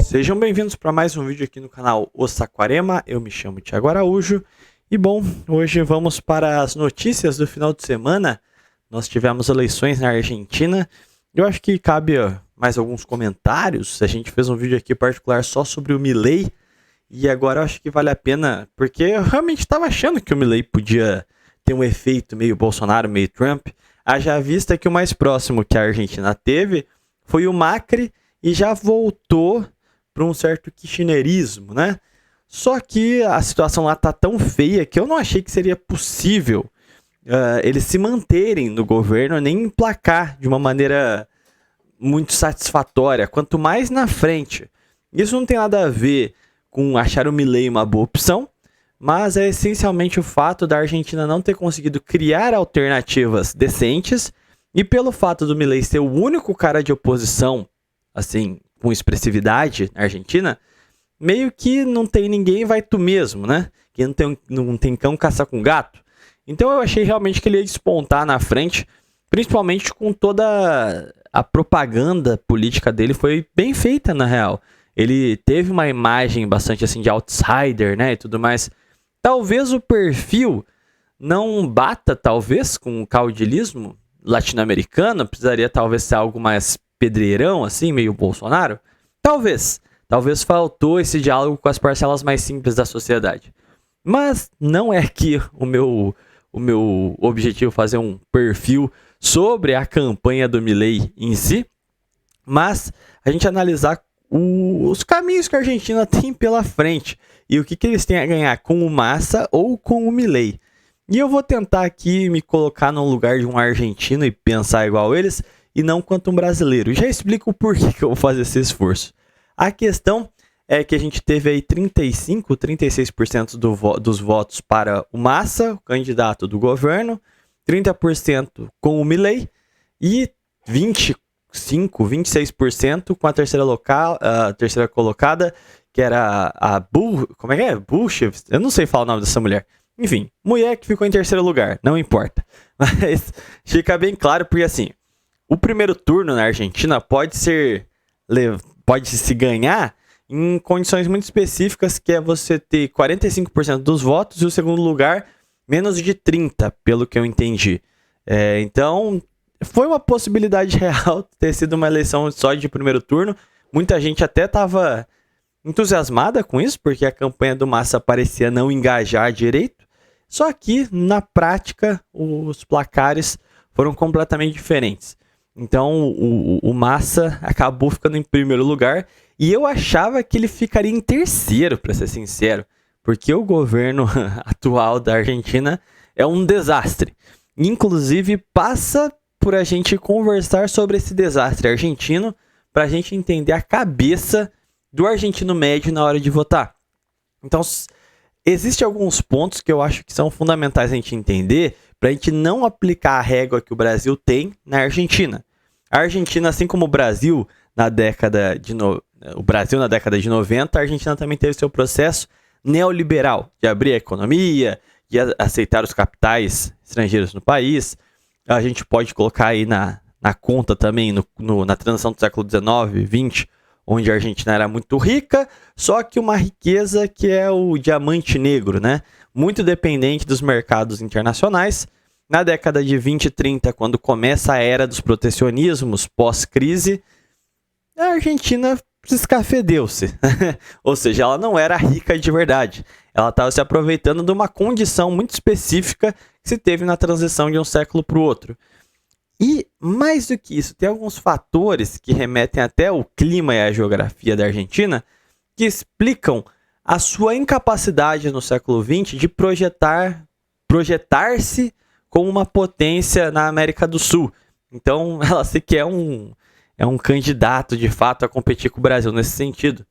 Sejam bem-vindos para mais um vídeo aqui no canal O Saquarema. Eu me chamo Thiago Araújo e bom, hoje vamos para as notícias do final de semana. Nós tivemos eleições na Argentina. Eu acho que cabe mais alguns comentários. A gente fez um vídeo aqui particular só sobre o Milei e agora eu acho que vale a pena, porque eu realmente estava achando que o Milei podia ter um efeito meio Bolsonaro, meio Trump. Haja vista que o mais próximo que a Argentina teve foi o Macri e já voltou para um certo kirchnerismo, né? Só que a situação lá tá tão feia que eu não achei que seria possível eles se manterem no governo, nem emplacar de uma maneira muito satisfatória, quanto mais na frente. Isso não tem nada a ver com achar o Milei uma boa opção, mas é essencialmente o fato da Argentina não ter conseguido criar alternativas decentes e pelo fato do Milei ser o único cara de oposição, assim, com expressividade na Argentina, meio que não tem ninguém, vai tu mesmo, né? Que não tem cão caçar com gato. Então eu achei realmente que ele ia despontar na frente, principalmente com toda a propaganda política dele, foi bem feita na real. Ele teve uma imagem bastante assim de outsider, né, e tudo mais. Talvez o perfil não bata, talvez, com o caudilismo latino-americano, precisaria talvez ser algo mais pedreirão, assim, meio Bolsonaro. Talvez faltou esse diálogo com as parcelas mais simples da sociedade. Mas não é aqui o meu objetivo fazer um perfil sobre a campanha do Milei em si, mas a gente analisar os caminhos que a Argentina tem pela frente e o que eles têm a ganhar com o Massa ou com o Milei. E eu vou tentar aqui me colocar no lugar de um argentino e pensar igual eles e não quanto um brasileiro. Já explico o porquê que eu vou fazer esse esforço. A questão é que a gente teve aí 36% dos votos para o Massa, o candidato do governo, 30% com o Milei e 26% com a terceira colocada, que era como é que é? Bush? Eu não sei falar o nome dessa mulher. Enfim, mulher que ficou em terceiro lugar, não importa. Mas fica bem claro porque assim, o primeiro turno na Argentina pode se ganhar em condições muito específicas, que é você ter 45% dos votos e o segundo lugar menos de 30%, pelo que eu entendi. Então, foi uma possibilidade real ter sido uma eleição só de primeiro turno. Muita gente até estava entusiasmada com isso, porque a campanha do Massa parecia não engajar direito. Só que, na prática, os placares foram completamente diferentes. Então, o Massa acabou ficando em primeiro lugar e eu achava que ele ficaria em terceiro, para ser sincero, porque o governo atual da Argentina é um desastre. Inclusive, passa por a gente conversar sobre esse desastre argentino para a gente entender a cabeça do argentino médio na hora de votar. Então, existem alguns pontos que eu acho que são fundamentais a gente entender para a gente não aplicar a régua que o Brasil tem na Argentina. A Argentina, assim como o Brasil na década de 90, a Argentina também teve seu processo neoliberal de abrir a economia, de aceitar os capitais estrangeiros no país. A gente pode colocar aí na conta também, na transição do século XIX, XX, onde a Argentina era muito rica, só que uma riqueza que é o diamante negro, né? Muito dependente dos mercados internacionais. Na década de 20 e 30, quando começa a era dos protecionismos pós-crise, a Argentina escafedeu-se. Ou seja, ela não era rica de verdade. Ela estava se aproveitando de uma condição muito específica que se teve na transição de um século para o outro. E, mais do que isso, tem alguns fatores que remetem até ao clima e à geografia da Argentina que explicam a sua incapacidade no século XX de projetar-se como uma potência na América do Sul. Então, ela sequer é um candidato, de fato, a competir com o Brasil nesse sentido.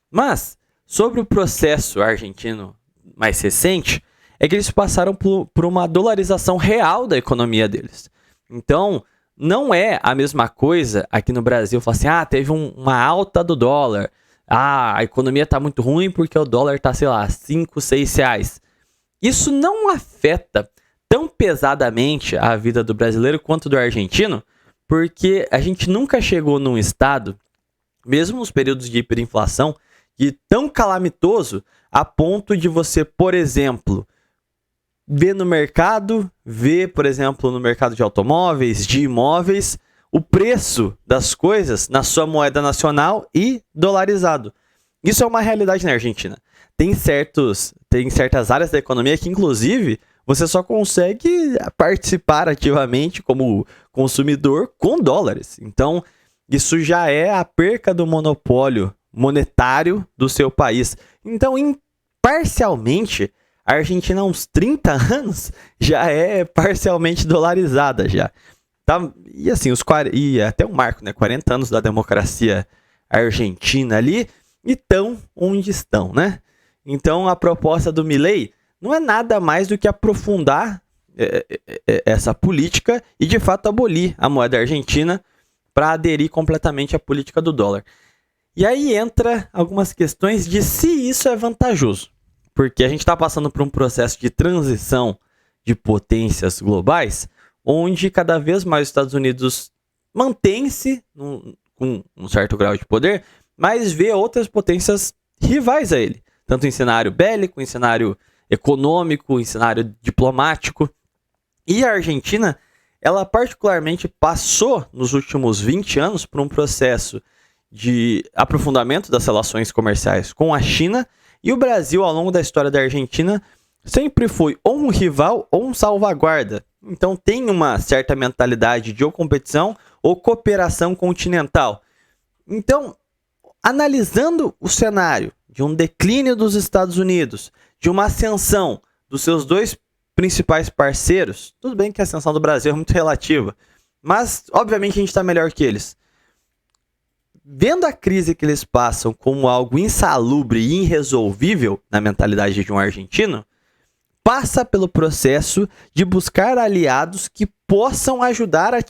Mas, sobre o processo argentino mais recente, é que eles passaram por uma dolarização real da economia deles. Então, não é a mesma coisa aqui no Brasil, falar assim, teve uma alta do dólar, a economia está muito ruim porque o dólar está, sei lá, 5, 6 reais. Isso não afeta tão pesadamente a vida do brasileiro quanto do argentino, porque a gente nunca chegou num estado mesmo nos períodos de hiperinflação, e tão calamitoso a ponto de você, por exemplo, ver, por exemplo, no mercado de automóveis, de imóveis, o preço das coisas na sua moeda nacional e dolarizado. Isso é uma realidade na Argentina. Tem certas áreas da economia que, inclusive, você só consegue participar ativamente como consumidor com dólares. Então, isso já é a perca do monopólio monetário do seu país. Então, parcialmente, a Argentina há uns 30 anos já é parcialmente dolarizada já. Tá? E assim, e até um marco, né? 40 anos da democracia argentina ali, e estão onde estão, né? Então, a proposta do Milei não é nada mais do que aprofundar essa política e, de fato, abolir a moeda argentina para aderir completamente à política do dólar. E aí entra algumas questões de se isso é vantajoso. Porque a gente está passando por um processo de transição de potências globais, onde cada vez mais os Estados Unidos mantém-se com um certo grau de poder, mas vê outras potências rivais a ele. Tanto em cenário bélico, em cenário econômico, em cenário diplomático. E a Argentina, ela particularmente passou nos últimos 20 anos por um processo de aprofundamento das relações comerciais com a China, e o Brasil, ao longo da história da Argentina, sempre foi ou um rival ou um salvaguarda. Então tem uma certa mentalidade de ou competição ou cooperação continental. Então, analisando o cenário de um declínio dos Estados Unidos, de uma ascensão dos seus dois principais parceiros, tudo bem que a ascensão do Brasil é muito relativa, mas obviamente a gente está melhor que eles. Vendo a crise que eles passam como algo insalubre e irresolvível na mentalidade de um argentino, passa pelo processo de buscar aliados que possam ajudar a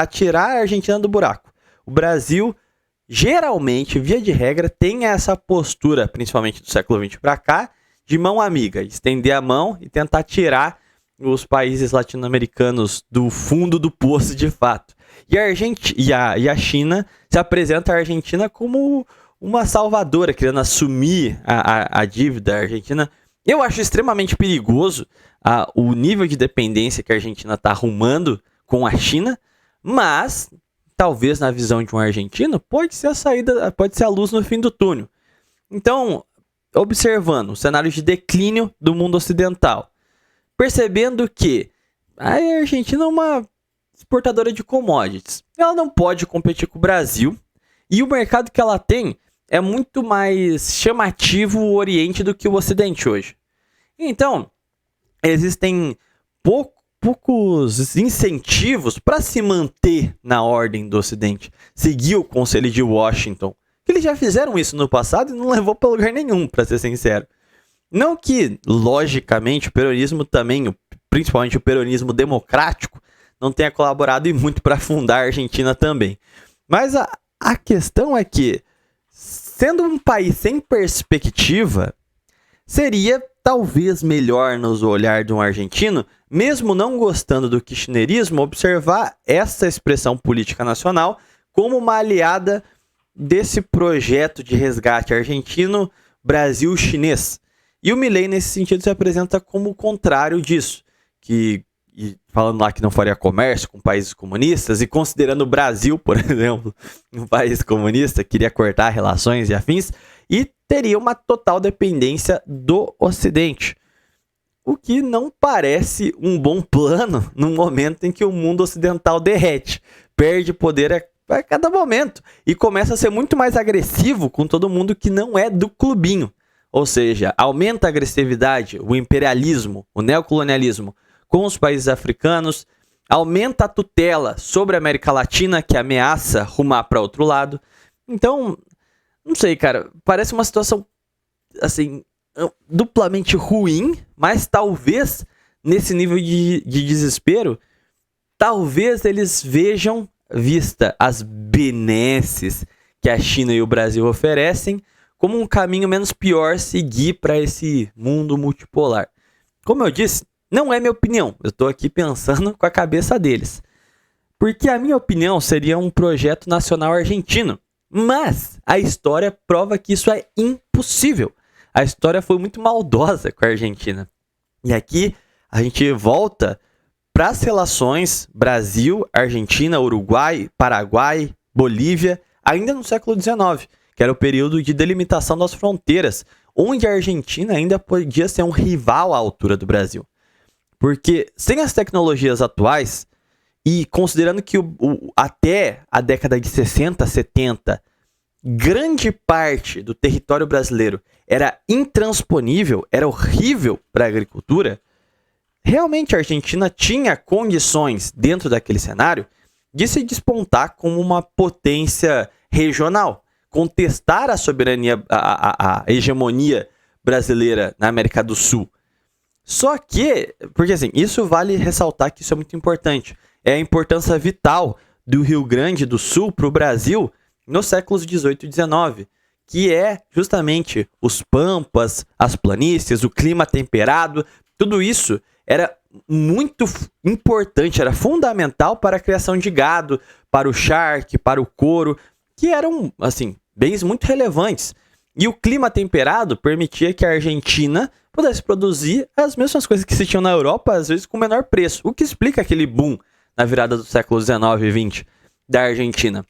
tirar a Argentina do buraco. O Brasil, geralmente, via de regra, tem essa postura, principalmente do século XX para cá, de mão amiga, estender a mão e tentar tirar os países latino-americanos do fundo do poço de fato. E a China se apresenta a Argentina como uma salvadora, querendo assumir a dívida argentina. Eu acho extremamente perigoso o nível de dependência que a Argentina está arrumando com a China, mas talvez na visão de um argentino pode ser a luz no fim do túnel. Então, observando o cenário de declínio do mundo ocidental, percebendo que a Argentina é uma exportadora de commodities, ela não pode competir com o Brasil, e o mercado que ela tem é muito mais chamativo o Oriente do que o Ocidente hoje. Então, existem poucos incentivos para se manter na ordem do Ocidente, seguir o Conselho de Washington. Eles já fizeram isso no passado e não levou para lugar nenhum, para ser sincero. Não que, logicamente, o peronismo também, principalmente o peronismo democrático, não tenha colaborado e muito para afundar a Argentina também. Mas a questão é que, sendo um país sem perspectiva, seria talvez melhor nos olhar de um argentino, mesmo não gostando do kirchnerismo, observar essa expressão política nacional como uma aliada desse projeto de resgate argentino Brasil-chinês. E o Milei, nesse sentido, se apresenta como o contrário disso, falando lá que não faria comércio com países comunistas, e considerando o Brasil, por exemplo, um país comunista, queria cortar relações e afins, e teria uma total dependência do Ocidente. O que não parece um bom plano no momento em que o mundo ocidental derrete, perde poder a cada momento e começa a ser muito mais agressivo com todo mundo que não é do clubinho. Ou seja, aumenta a agressividade, o imperialismo, o neocolonialismo com os países africanos, aumenta a tutela sobre a América Latina, que ameaça rumar para outro lado. Então, não sei, cara, parece uma situação assim duplamente ruim, mas talvez nesse nível de desespero, talvez eles vejam, vista as benesses que a China e o Brasil oferecem, como um caminho menos pior seguir para esse mundo multipolar. Como eu disse, não é minha opinião, eu estou aqui pensando com a cabeça deles. Porque a minha opinião seria um projeto nacional argentino, Mas a história prova que isso é impossível. A história foi muito maldosa com a Argentina. E aqui a gente volta para as relações Brasil, Argentina, Uruguai, Paraguai, Bolívia, ainda no século XIX, que era o período de delimitação das fronteiras, onde a Argentina ainda podia ser um rival à altura do Brasil. Porque sem as tecnologias atuais, e considerando que até a década de 60, 70, grande parte do território brasileiro era intransponível, era horrível para a agricultura, realmente a Argentina tinha condições, dentro daquele cenário, de se despontar como uma potência regional, contestar a soberania, a hegemonia brasileira na América do Sul. Só que, porque assim, isso vale ressaltar que isso é muito importante, é a importância vital do Rio Grande do Sul para o Brasil nos séculos 18 e 19, que é justamente os pampas, as planícies, o clima temperado, tudo isso era muito importante, era fundamental para a criação de gado, para o charque, para o couro, que eram, assim, bens muito relevantes. E o clima temperado permitia que a Argentina pudesse produzir as mesmas coisas que se tinham na Europa, às vezes com menor preço, o que explica aquele boom na virada do século 19 e 20 da Argentina.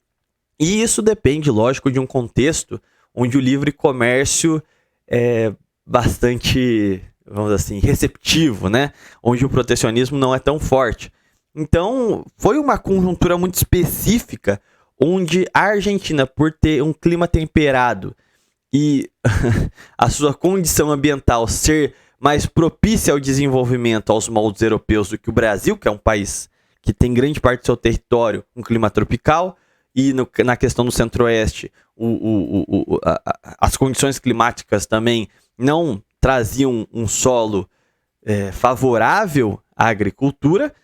E isso depende, lógico, de um contexto onde o livre comércio é bastante, vamos dizer assim, receptivo, né? Onde o protecionismo não é tão forte. Então, foi uma conjuntura muito específica onde a Argentina, por ter um clima temperado e a sua condição ambiental ser mais propícia ao desenvolvimento aos moldes europeus do que o Brasil, que é um país que tem grande parte do seu território um clima tropical, e na questão do centro-oeste, as condições climáticas também não traziam um solo favorável à agricultura,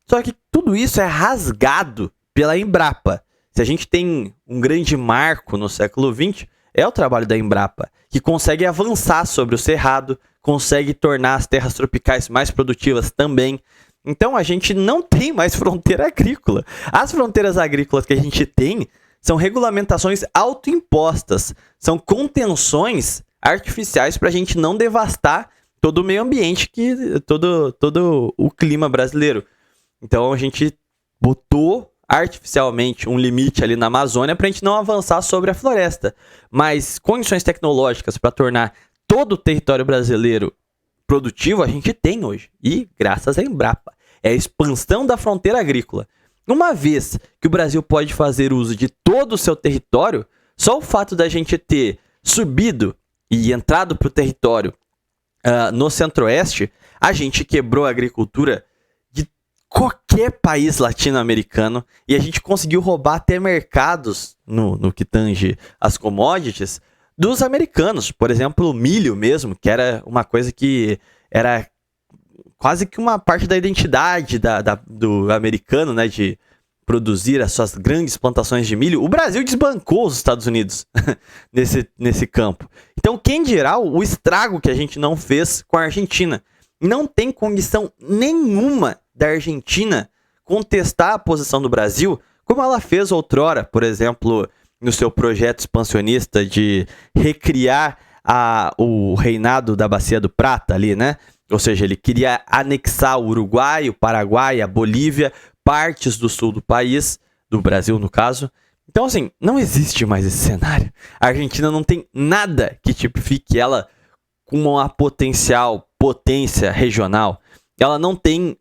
só que tudo isso é rasgado pela Embrapa. Se a gente tem um grande marco no século XX, é o trabalho da Embrapa, que consegue avançar sobre o cerrado, consegue tornar as terras tropicais mais produtivas também. Então a gente não tem mais fronteira agrícola. As fronteiras agrícolas que a gente tem são regulamentações autoimpostas, são contenções artificiais para a gente não devastar todo o meio ambiente, todo o clima brasileiro. Então a gente botou artificialmente um limite ali na Amazônia para a gente não avançar sobre a floresta. Mas condições tecnológicas para tornar todo o território brasileiro produtivo a gente tem hoje. E graças à Embrapa. É a expansão da fronteira agrícola. Uma vez que o Brasil pode fazer uso de todo o seu território, só o fato da gente ter subido e entrado para o território no centro-oeste, a gente quebrou a agricultura de qualquer país latino-americano e a gente conseguiu roubar até mercados no que tange as commodities dos americanos. Por exemplo, o milho mesmo, que era uma coisa que era quase que uma parte da identidade do americano, né, de produzir as suas grandes plantações de milho. O Brasil desbancou os Estados Unidos nesse campo. Então, quem dirá o estrago que a gente não fez com a Argentina? Não tem condição nenhuma da Argentina contestar a posição do Brasil, como ela fez outrora, por exemplo, no seu projeto expansionista de recriar o reinado da Bacia do Prata ali, né? Ou seja, ele queria anexar o Uruguai, o Paraguai, a Bolívia, partes do sul do país, do Brasil no caso. Então, assim, não existe mais esse cenário. A Argentina não tem nada que tipifique ela como uma potência regional. Ela não tem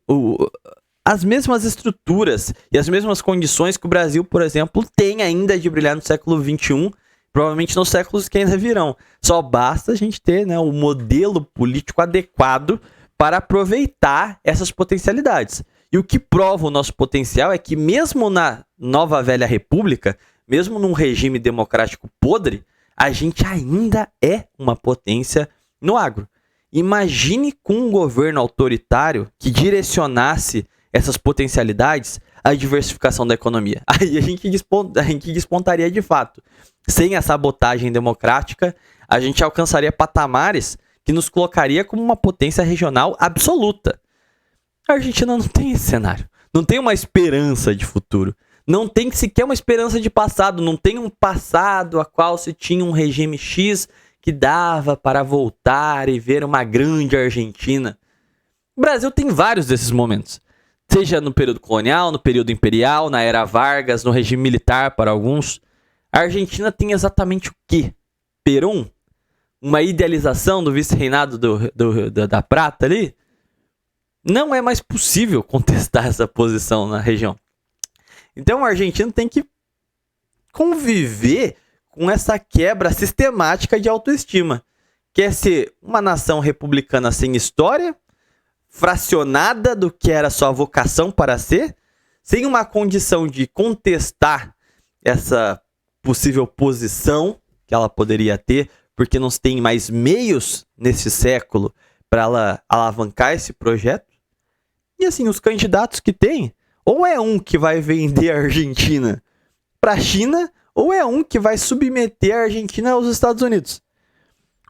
as mesmas estruturas e as mesmas condições que o Brasil, por exemplo, tem ainda de brilhar no século XXI, provavelmente nos séculos que ainda virão. Só basta a gente ter, né, um modelo político adequado para aproveitar essas potencialidades. E o que prova o nosso potencial é que mesmo na nova velha república, mesmo num regime democrático podre, a gente ainda é uma potência no agro. Imagine com um governo autoritário que direcionasse essas potencialidades à diversificação da economia. Aí a gente despontaria de fato. Sem a sabotagem democrática, a gente alcançaria patamares que nos colocaria como uma potência regional absoluta. A Argentina não tem esse cenário. Não tem uma esperança de futuro. Não tem sequer uma esperança de passado, não tem um passado a qual se tinha um regime X que dava para voltar e ver uma grande Argentina. O Brasil tem vários desses momentos. Seja no período colonial, no período imperial, na era Vargas, no regime militar para alguns. A Argentina tem exatamente o quê? Perón? Uma idealização do vice-reinado da Prata ali? Não é mais possível contestar essa posição na região. Então o argentino tem que conviver com essa quebra sistemática de autoestima. Quer ser uma nação republicana sem história, fracionada do que era sua vocação para ser, sem uma condição de contestar essa possível posição que ela poderia ter, porque não se tem mais meios nesse século para ela alavancar esse projeto. E assim, os candidatos que tem, ou é um que vai vender a Argentina para a China, ou é um que vai submeter a Argentina aos Estados Unidos.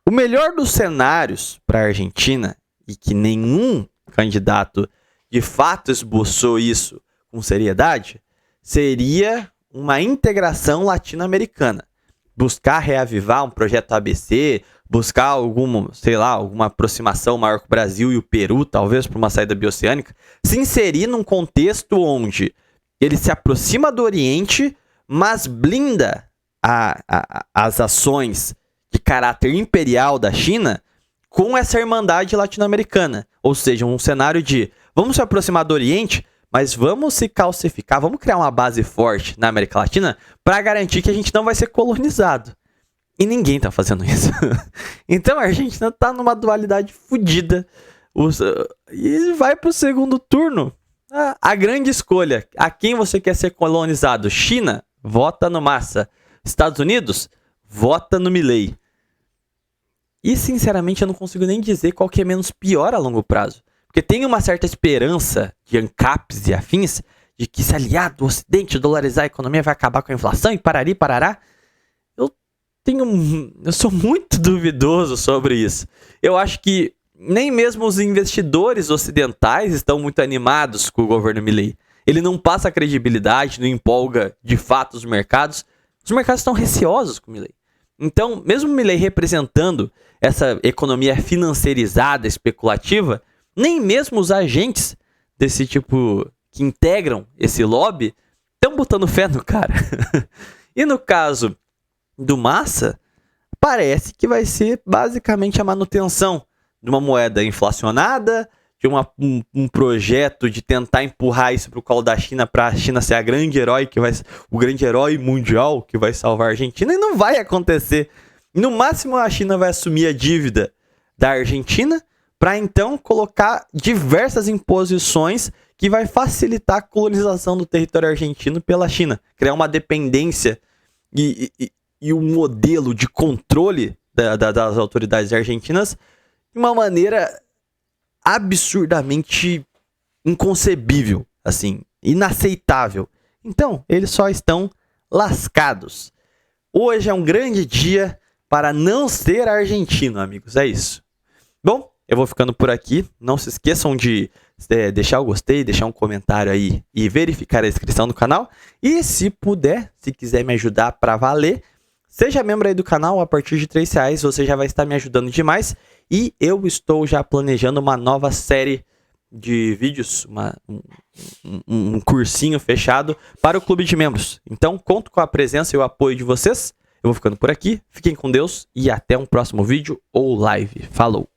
O melhor dos cenários para a Argentina, e que nenhum candidato de fato esboçou isso com seriedade, seria uma integração latino-americana. Buscar reavivar um projeto ABC, buscar alguma aproximação maior com o Brasil e o Peru, talvez para uma saída bioceânica, se inserir num contexto onde ele se aproxima do Oriente, mas blinda as ações de caráter imperial da China com essa irmandade latino-americana. Ou seja, um cenário de vamos se aproximar do Oriente, mas vamos se calcificar, vamos criar uma base forte na América Latina para garantir que a gente não vai ser colonizado. E ninguém tá fazendo isso. Então a Argentina tá numa dualidade fodida. E vai pro segundo turno. A grande escolha. A quem você quer ser colonizado? China? Vota no Massa. Estados Unidos? Vota no Milei. E sinceramente eu não consigo nem dizer qual que é menos pior a longo prazo. Porque tem uma certa esperança de ANCAPs e afins de que se aliar do Ocidente, dolarizar a economia, vai acabar com a inflação e parará. Eu sou muito duvidoso sobre isso. Eu acho que nem mesmo os investidores ocidentais estão muito animados com o governo Milei. Ele não passa credibilidade, não empolga de fato os mercados. Os mercados estão receosos com o Milei. Então, mesmo o Milei representando essa economia financeirizada, especulativa, nem mesmo os agentes desse tipo que integram esse lobby estão botando fé no cara. E no caso do Massa, parece que vai ser basicamente a manutenção de uma moeda inflacionada, de um projeto de tentar empurrar isso para o colo da China, para a China ser a grande herói o grande herói mundial que vai salvar a Argentina, e não vai acontecer. No máximo a China vai assumir a dívida da Argentina para então colocar diversas imposições que vai facilitar a colonização do território argentino pela China, criar uma dependência e um modelo de controle das autoridades argentinas de uma maneira absurdamente inconcebível, assim, inaceitável. Então, eles só estão lascados. Hoje é um grande dia para não ser argentino, amigos, é isso. Bom, eu vou ficando por aqui. Não se esqueçam de deixar o gostei, deixar um comentário aí e verificar a inscrição no canal. E se puder, se quiser me ajudar para valer, seja membro aí do canal. A partir de R$3 você já vai estar me ajudando demais. E eu estou já planejando uma nova série de vídeos, um cursinho fechado para o clube de membros. Então conto com a presença e o apoio de vocês. Eu vou ficando por aqui. Fiquem com Deus e até um próximo vídeo ou live. Falou!